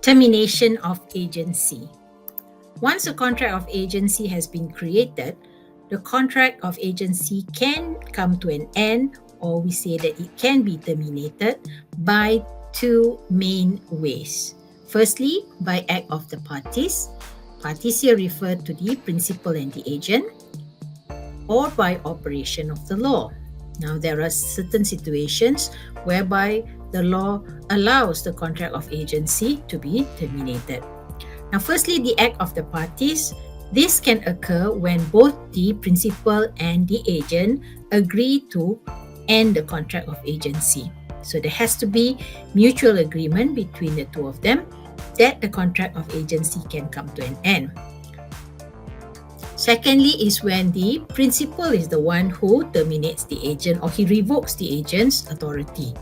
Termination of agency. Once a contract of agency has been created, the contract of agency can come to an end, or we say that it can be terminated by two main ways. Firstly, by act of the parties. Parties here refer to the principal and the agent, or by operation of the law. Now, there are certain situations whereby the law allows the contract of agency to be terminated. Now, firstly, the act of the parties. This can occur when both the principal and the agent agree to end the contract of agency. So there has to be mutual agreement between the two of them that the contract of agency can come to an end. Secondly is when the principal is the one who terminates the agent, or he revokes the agent's authority.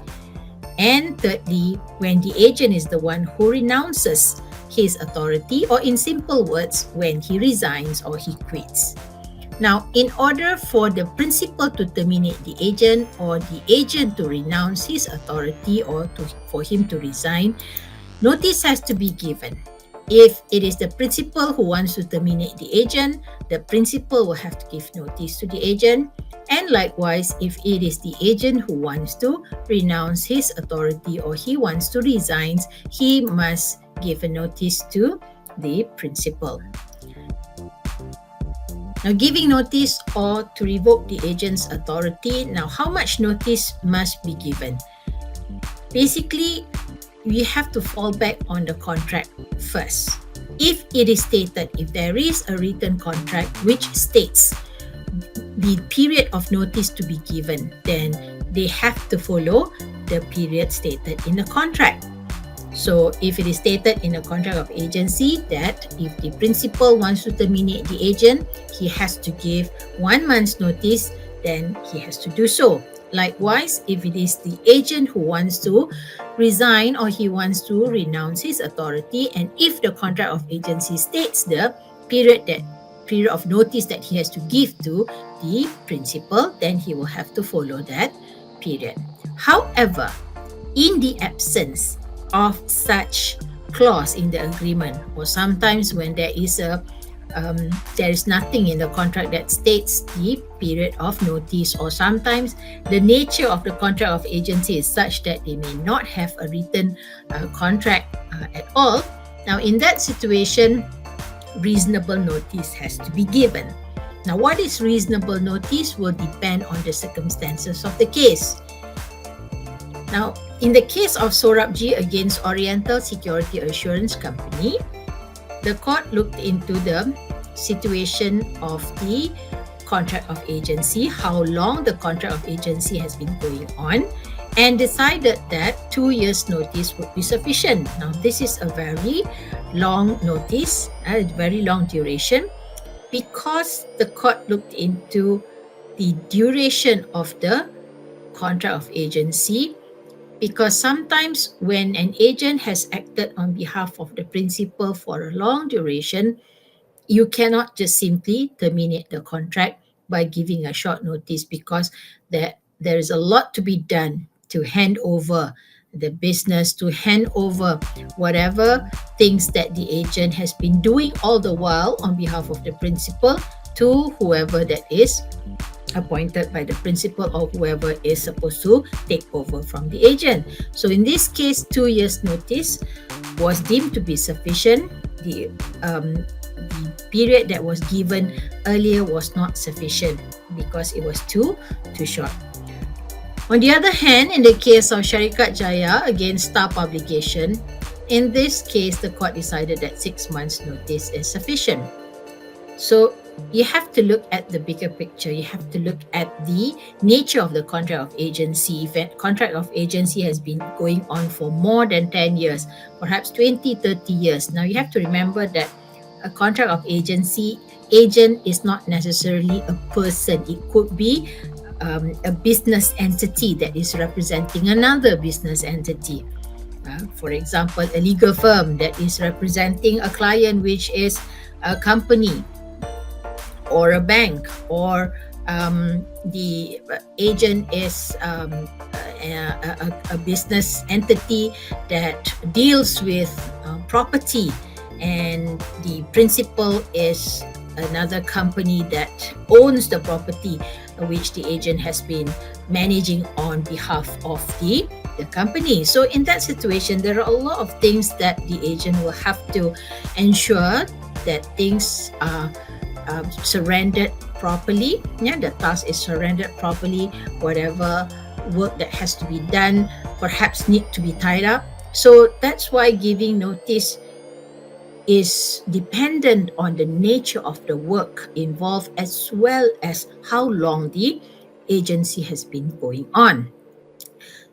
And thirdly, when the agent is the one who renounces his authority, or in simple words, when he resigns or he quits. Now, in order for the principal to terminate the agent, or the agent to renounce his authority, or for him to resign, notice has to be given. If it is the principal who wants to terminate the agent, the principal will have to give notice to the agent. And likewise, if it is the agent who wants to renounce his authority, or he wants to resign, he must give a notice to the principal. Now, giving notice or to revoke the agent's authority, now how much notice must be given? Basically, we have to fall back on the contract first. If it is stated, if there is a written contract which states the period of notice to be given, then they have to follow the period stated in the contract. So if it is stated in a contract of agency that if the principal wants to terminate the agent, he has to give 1 month's notice, then he has to do so. Likewise, if it is the agent who wants to resign, or he wants to renounce his authority, and if the contract of agency states the period of notice that he has to give to the principal, then he will have to follow that period. However, in the absence of such clause in the agreement, or sometimes when there is nothing in the contract that states the period of notice, or sometimes the nature of the contract of agency is such that they may not have a written contract at all. Now, in that situation, reasonable notice has to be given. Now, what is reasonable notice will depend on the circumstances of the case. Now, in the case of Sorabji against Oriental Security Assurance Company, the court looked into the situation of the contract of agency, how long the contract of agency has been going on, and decided that 2 years notice would be sufficient. Now, this is a very long notice, a very long duration, because the court looked into the duration of the contract of agency. Because sometimes when an agent has acted on behalf of the principal for a long duration, you cannot just simply terminate the contract by giving a short notice, because there is a lot to be done to hand over the business, to hand over whatever things that the agent has been doing all the while on behalf of the principal to whoever that is appointed by the principal, or whoever is supposed to take over from the agent. So in this case, 2 years notice was deemed to be sufficient. The period that was given earlier was not sufficient because it was too short. On the other hand, in the case of Syarikat Jaya against Star Publication, in this case, the court decided that 6 months notice is sufficient. So you have to look at the bigger picture. You have to look at the nature of the contract of agency. If a contract of agency has been going on for more than 10 years, perhaps 20, 30 years. Now, you have to remember that a contract of agency, agent is not necessarily a person. It could be a business entity that is representing another business entity. For example, a legal firm that is representing a client, which is a company or a bank, or the agent is a business entity that deals with property, and the principal is another company that owns the property which the agent has been managing on behalf of the company. So in that situation, there are a lot of things that the agent will have to ensure that things are surrendered properly. Yeah, the task is surrendered properly. Whatever work that has to be done perhaps need to be tied up. So that's why giving notice is dependent on the nature of the work involved as well as how long the agency has been going on.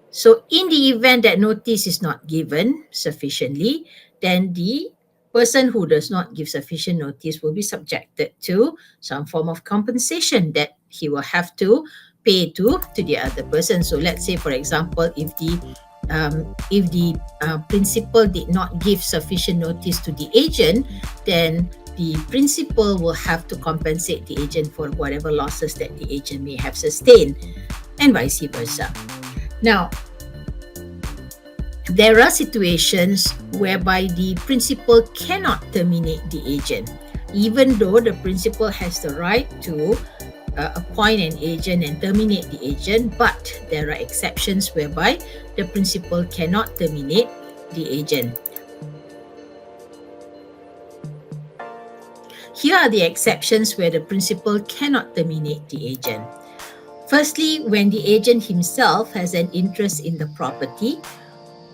So, in the event that notice is not given sufficiently, then the person who does not give sufficient notice will be subjected to some form of compensation that he will have to pay to the other person. So, let's say, for example, if the principal did not give sufficient notice to the agent, then the principal will have to compensate the agent for whatever losses that the agent may have sustained, and vice versa. Now, there are situations whereby the principal cannot terminate the agent, even though the principal has the right to appoint an agent and terminate the agent, but there are exceptions whereby the principal cannot terminate the agent. Here are the exceptions where the principal cannot terminate the agent. Firstly, when the agent himself has an interest in the property,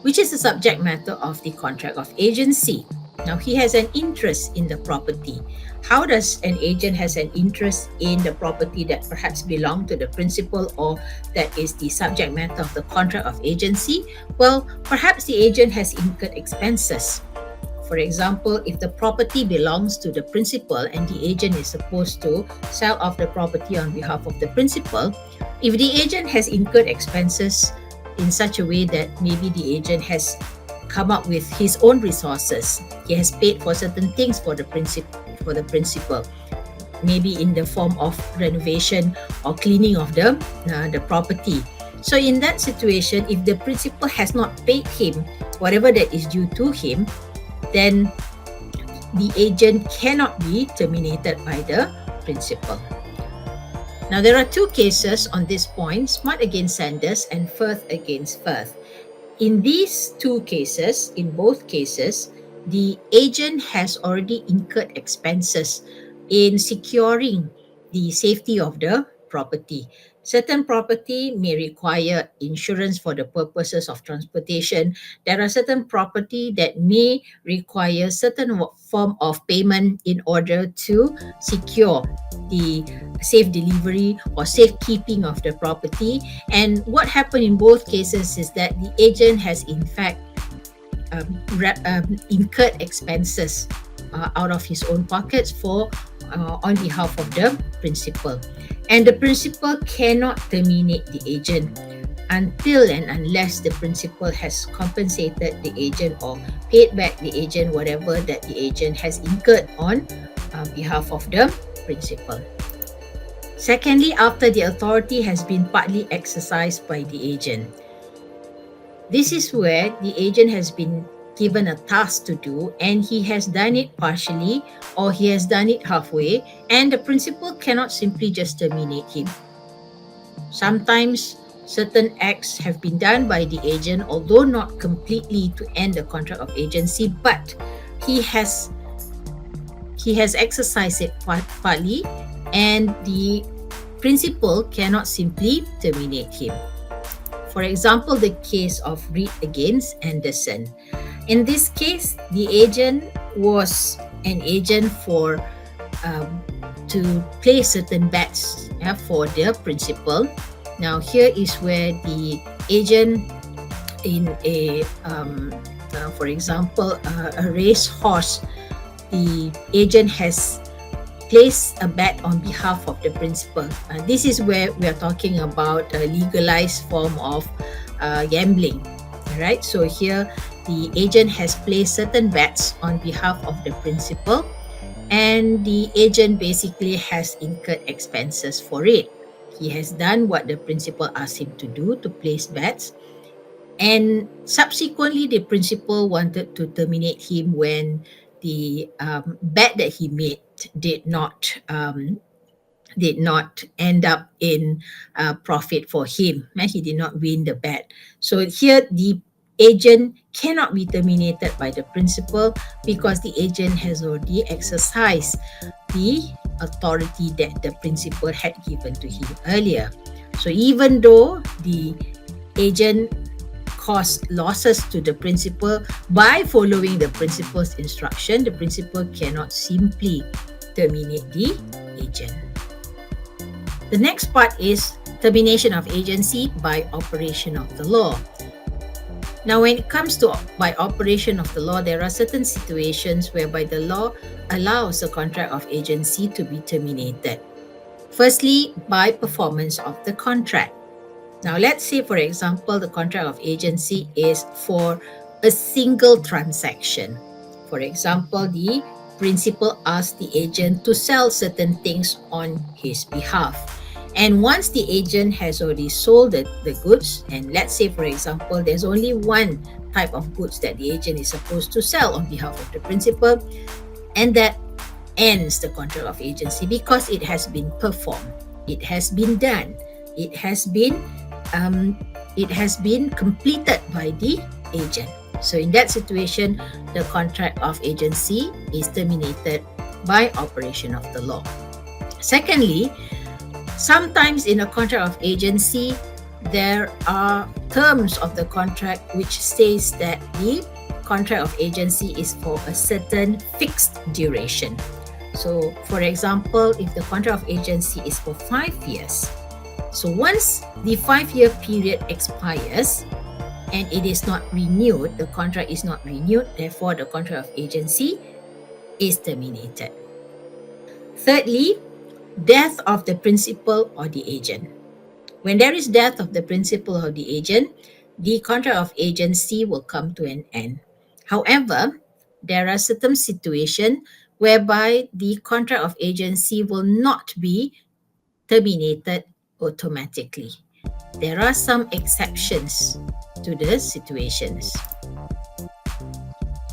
which is the subject matter of the contract of agency. Now, he has an interest in the property. How does an agent has an interest in the property that perhaps belong to the principal or that is the subject matter of the contract of agency? Well, perhaps the agent has incurred expenses. For example, if the property belongs to the principal and the agent is supposed to sell off the property on behalf of the principal, if the agent has incurred expenses in such a way that maybe the agent has come up with his own resources, he has paid for certain things for the principal, maybe in the form of renovation or cleaning of the property. So in that situation, if the principal has not paid him whatever that is due to him, then the agent cannot be terminated by the principal. Now, there are two cases on this point, Smart against Sanders and Firth against Firth. In these two cases, in both cases, the agent has already incurred expenses in securing the safety of the property. Certain property may require insurance for the purposes of transportation. There are certain property that may require certain form of payment in order to secure the safe delivery or safekeeping of the property. And what happened in both cases is that the agent has in fact incurred expenses out of his own pockets for on behalf of the principal. And the principal cannot terminate the agent until and unless the principal has compensated the agent or paid back the agent whatever that the agent has incurred on behalf of the principal. Secondly, after the authority has been partly exercised by the agent. This is where the agent has been given a task to do and he has done it partially or he has done it halfway, and the principal cannot simply just terminate him. Sometimes certain acts have been done by the agent, although not completely to end the contract of agency, but he has exercised it partly, and the principal cannot simply terminate him. For example, the case of Reed against Anderson. In this case, the agent was an agent for to place certain bets for the principal. Now, here is where the agent in a, for example, a race horse, the agent has placed a bet on behalf of the principal. This is where we are talking about a legalized form of gambling. Right? So here the agent has placed certain bets on behalf of the principal, and the agent basically has incurred expenses for it. He has done what the principal asked him to do, to place bets. And subsequently, the principal wanted to terminate him when the bet that he made did not end up in profit for him. He did not win the bet. So here the agent cannot be terminated by the principal because the agent has already exercised the authority that the principal had given to him earlier. So even though the agent caused losses to the principal by following the principal's instruction, the principal cannot simply terminate the agent. The next part is termination of agency by operation of the law. Now, when it comes to by operation of the law, there are certain situations whereby the law allows a contract of agency to be terminated. Firstly, by performance of the contract. Now, let's say, for example, the contract of agency is for a single transaction. For example, the principal asks the agent to sell certain things on his behalf. And once the agent has already sold the goods, and let's say, for example, there's only one type of goods that the agent is supposed to sell on behalf of the principal, and that ends the contract of agency because it has been performed, it has been done, it has been completed by the agent. So in that situation, the contract of agency is terminated by operation of the law. Secondly, sometimes in a contract of agency, there are terms of the contract which says that the contract of agency is for a certain fixed duration. So, for example, if the contract of agency is for 5 years, so once the 5-year period expires and it is not renewed, the contract is not renewed, therefore the contract of agency is terminated. Thirdly, death of the principal or the agent. When there is death of the principal or the agent, the contract of agency will come to an end. However, there are certain situations whereby the contract of agency will not be terminated automatically. There are some exceptions to the situations.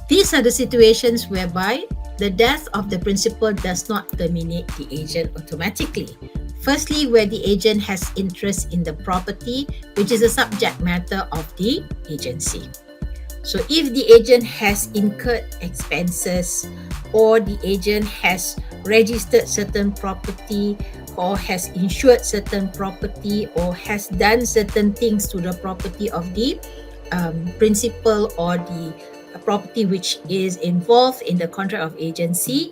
These are the situations whereby the death of the principal does not terminate the agent automatically. Firstly, where the agent has interest in the property, which is the subject matter of the agency. So if the agent has incurred expenses or the agent has registered certain property or has insured certain property or has done certain things to the property of the principal or the property which is involved in the contract of agency,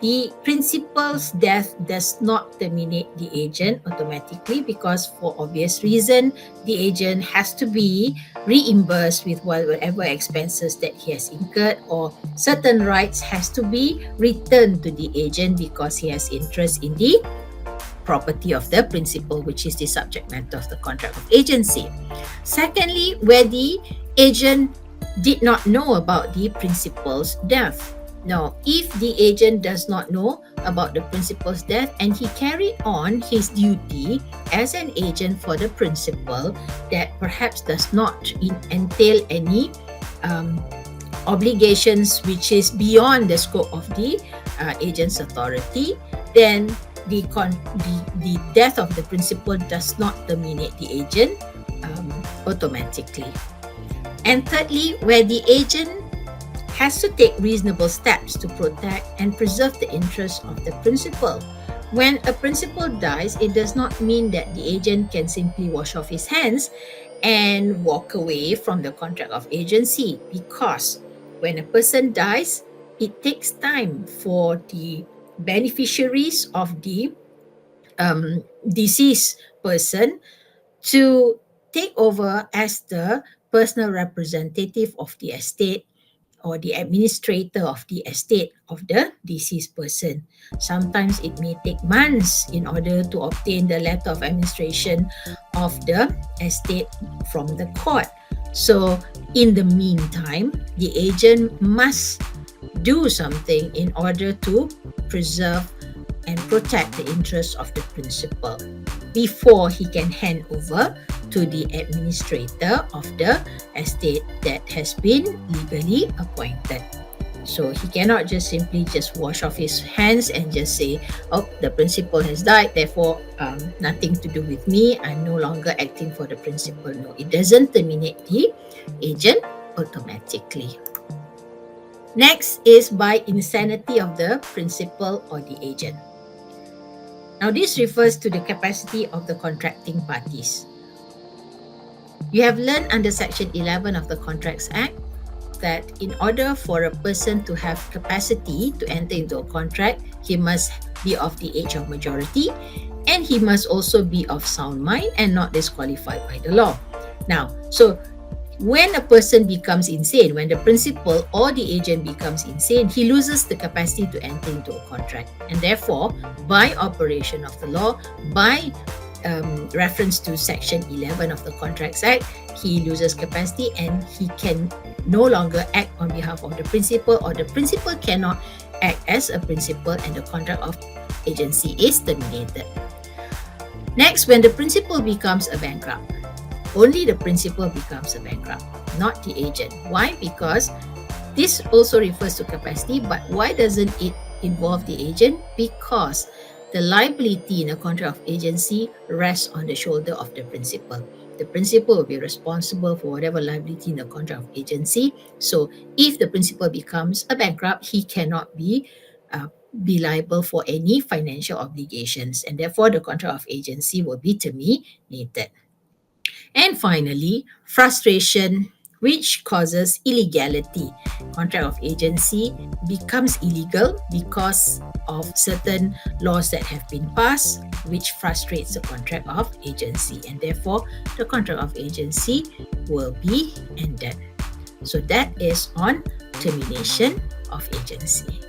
the principal's death does not terminate the agent automatically because for obvious reason, the agent has to be reimbursed with whatever expenses that he has incurred, or certain rights has to be returned to the agent because he has interest in the property of the principal, which is the subject matter of the contract of agency. Secondly, where the agent did not know about the principal's death. Now, if the agent does not know about the principal's death and he carried on his duty as an agent for the principal that perhaps does not entail any obligations which is beyond the scope of the agent's authority, then the death of the principal does not terminate the agent automatically. And thirdly, where the agent has to take reasonable steps to protect and preserve the interests of the principal. When a principal dies, it does not mean that the agent can simply wash off his hands and walk away from the contract of agency, because when a person dies, it takes time for the beneficiaries of the deceased person to take over as the personal representative of the estate or the administrator of the estate of the deceased person. Sometimes it may take months in order to obtain the letter of administration of the estate from the court. So in the meantime, the agent must do something in order to preserve and protect the interests of the principal. before he can hand over to the administrator of the estate that has been legally appointed. So he cannot just simply just wash off his hands and just say, oh, the principal has died, therefore nothing to do with me, I'm no longer acting for the principal. No, it doesn't terminate the agent automatically. Next is by insanity of the principal or the agent. Now this refers to the capacity of the contracting parties. You have learned under Section 11 of the Contracts Act that in order for a person to have capacity to enter into a contract, he must be of the age of majority, and he must also be of sound mind and not disqualified by the law. Now, so when a person becomes insane, when the principal or the agent becomes insane, he loses the capacity to enter into a contract. And therefore, by operation of the law, by reference to Section 11 of the Contracts Act, he loses capacity and he can no longer act on behalf of the principal, or the principal cannot act as a principal, and the contract of agency is terminated. Next, when the principal becomes a bankrupt, only the principal becomes a bankrupt, not the agent. Why? Because this also refers to capacity, but why doesn't it involve the agent? Because the liability in a contract of agency rests on the shoulder of the principal. The principal will be responsible for whatever liability in the contract of agency. So if the principal becomes a bankrupt, he cannot be liable for any financial obligations, and therefore the contract of agency will be terminated. And finally, frustration, which causes illegality. Contract of agency becomes illegal because of certain laws that have been passed, which frustrates the contract of agency, and therefore the contract of agency will be ended. So that is on termination of agency.